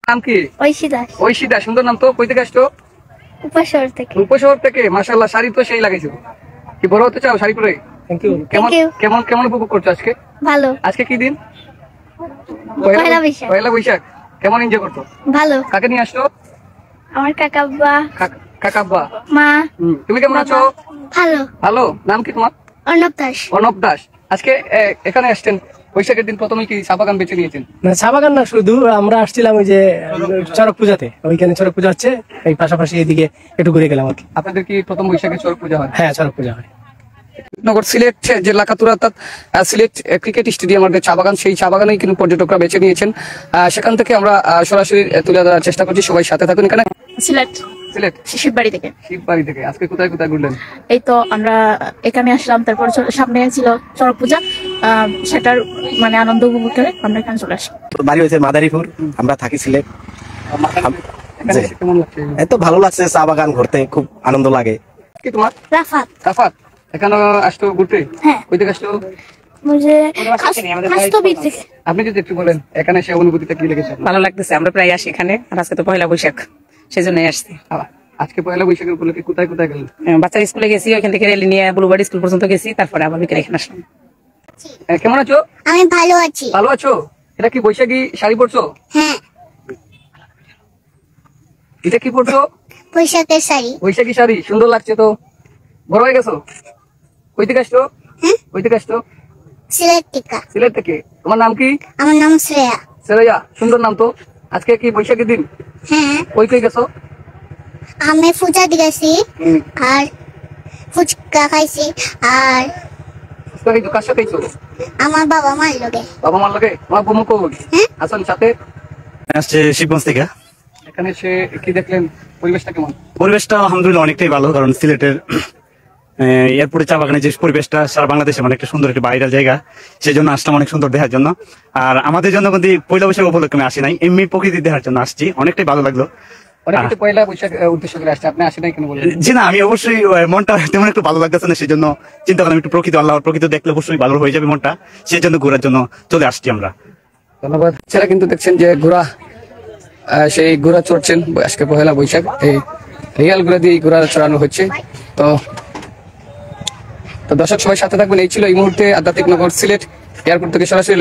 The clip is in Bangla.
নাম কি? ঐশী দাস। ঐশী দাস, সুন্দর নাম তো। কই থেকে আসছো? উপশহর থেকে। উপশহর থেকে। মাশাআল্লাহ, শাড়ি তো সেই লাগাইছো। কি বড় হতে চাও শাড়ি পরে? Thank you. কেমন কেমন কেমন উপভোগ করছো আজকে? ভালো। আজকে কি দিন? পয়লা বৈশাখ। পয়লা বৈশাখ। কেমন এনজয় করছো? ভালো। কাকে নিয়ে আসছো? আমার কাকাব্বা, কাকাব্বা, মা। তুমি কেমন আছো? ভালো। ভালো। নাম কি তোমার? অর্ণব দাস। অর্ণব দাস। আজকে এখানে আসছেন, বৈশাখের দিন প্রথমে কি চা বাগান বেছে নিয়েছেন? না, চা বাগান না, শুধু আমরা আসছিলাম ওই যে চড়ক পূজাতে, ওইখানে চড়ক পূজা হচ্ছে, এই পাশাপাশি এদিকে একটু ঘুরে গেলাম আর কি। আপনাদের কি প্রথম বৈশাখে চড়ক পূজা হয়? হ্যাঁ, চড়ক পূজা হয়। নগর সিলেট জেলা কাতুরা অর্থাৎ সিলেট ক্রিকেট স্টেডিয়ামের চা বাগান, সেই চা বাগানেই কিন্তু পর্যটকরা বেছে নিয়েছেন। সেখান থেকে আমরা সরাসরি তুলে ধরার চেষ্টা করছি, সবাই সাথে থাকুন। এখানে সিলেট সিলেট শিববাড়ি থেকে। শিববাড়ি থেকে। আজকে কোথায় কোথায় ঘুরলেন? এই তো আমরা এখানে আসলাম, তারপর সামনে ছিল চড়ক পূজা, সেটার মানে আনন্দ উপভোগ করে আমরা এখানে চলে আসি। বাড়ি হয়েছে মাদারীপুর, আমরা থাকি সিলেট। এখানে এসে কেমন লাগছে? এত ভালো লাগছে, চা বাগান ঘুরতে খুব আনন্দ লাগে। কি তোমার? রাফাত। রাফাত। এখানে আসতো ঘুরতে? হ্যাঁ। কই থেকে আসতো? মুঝে খাস্তবির থেকে। আপনি যদি একটু বলেন এখানে সে অনুভূতিটা কি লেগেছে? ভালো লাগতেছে, আমরা প্রায় আসি এখানে, আর আজকে তো পয়লা বৈশাখ, সেজন্যই আসছি। আজকে পয়লা বৈশাখের উপলক্ষে কোথায় কোথায় গেলেন? বাচ্চার স্কুলে গেছি, ওইখান থেকে রেলি নিয়ে বুলুবাড়ি স্কুল পর্যন্ত গেছি, তারপরে আবার বিকেলে এখানে আসলাম। কেমন আছো? আমি ভালো আছি। ভালো আছো? এটা কি বৈশাখী শাড়ি পরছো? হ্যাঁ। এটা কি পরছো? বৈশাখের শাড়ি। বৈশাখী শাড়ি, সুন্দর লাগছে তো। বড় হয়ে গেছো? কই থেকে আসছো? কই থেকে আসছো? সিলেট থেকে। সিলেট থেকে। তোমার নাম কি? আমার নাম শ্রেয়া। শ্রেয়া, সুন্দর নাম তো। আজকে কি বৈশাখী দিন? হ্যাঁ। কই কই গেছো? আমি পূজা দিয়েছি আর ফুচকা খাইছি আর কার সাথে খাইছো? আমার বাবা মার লগে। বাবা মার লগে? তোমার বন্ধু কই? আসেন সাথে। আসছে শিবগঞ্জ থেকে। এখানে সে কি দেখলেন? পরিবেশটা কেমন? পরিবেশটা আলহামদুলিল্লাহ অনেকটাই ভালো, কারণ সিলেটের এয়ারপোর্টে চা বাগানের যে পরিবেশটা সারা বাংলাদেশে মানে একটা সুন্দর, একটা ভাইরাল জায়গা, সেই জন্য আসলাম অনেক সুন্দর দেখার জন্য। আর আমাদের জন্য কিন্তু পয়লা বৈশাখ উপলক্ষে আমি আসি নাই, এমনি প্রকৃতি দেখার জন্য আসছি, অনেকটাই ভালো লাগলো। অনেকে পয়লা বৈশাখ উদ্দেশ্য করে আসছে, আপনি আসেন নাই কেন বলেন? জি না, আমি অবশ্যই মনটা তেমন একটু ভালো লাগতেছে না, সেই জন্য চিন্তা করলাম একটু আল্লাহর প্রকৃতি দেখলে অবশ্যই ভালো হয়ে যাবে মনটা, সেই জন্য ঘোরার জন্য চলে আসছি আমরা। ধন্যবাদ। ছেলে কিন্তু দেখছেন যে ঘোড়া, সেই ঘোড়া চড়ছেন। আজকে পয়লা বৈশাখ, এই রিয়াল ঘোড়া দিয়ে ঘোড়া চড়ানো হচ্ছে। তো দর্শক সবাই সাথে থাকবেন। এই ছিল এই মুহূর্তে আধ্যাত্মিক নগর সিলেট এয়ারপোর্ট থেকে সরাসরি।